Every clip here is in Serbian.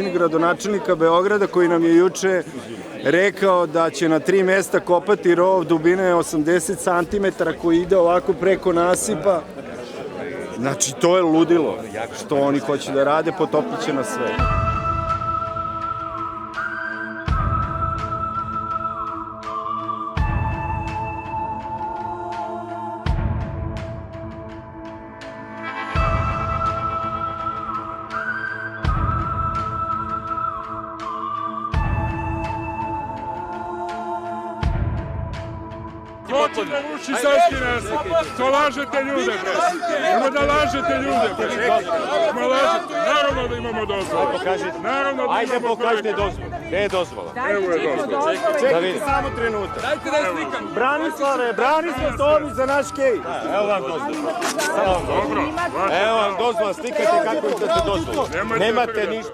Gradonačelnika Beograda koji nam je juče rekao da će na 3 mesta kopati rov dubine 80 cm koji ide ovako preko nasipa. Znači, to je ludilo. Što oni hoće da rade, potopit će nas sve. Hoćete ući srpski nas, to lažete ljude, bre. Ima da lažete ljude, bre. Ma lažete, naravno da imamo dozvolu. Ajde pokažite dozvolu. Gde je dozvola? Evo je dozvola. Čekajte samo trenutak. Dajte da je slikam. Branislave, Branislav Tomić za naš kej. Evo vam dozvola. Dobro. Evo vam dozvola, slikajte kako ćete dozvolu. Nemate ništa.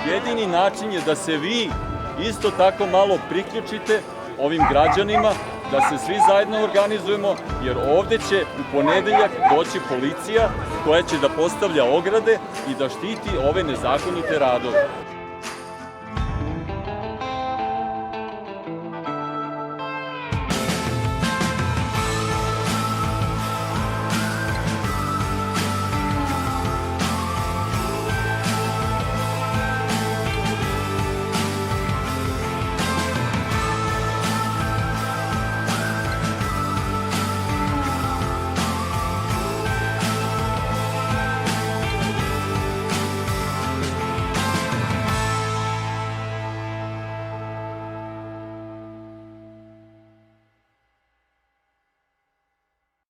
Jedini način je da se vi isto tako malo priključite ovim građanima, da se svi zajedno organizujemo, jer ovde će u ponedeljak doći policija koja će da postavlja ograde i da štiti ove nezakonite radove.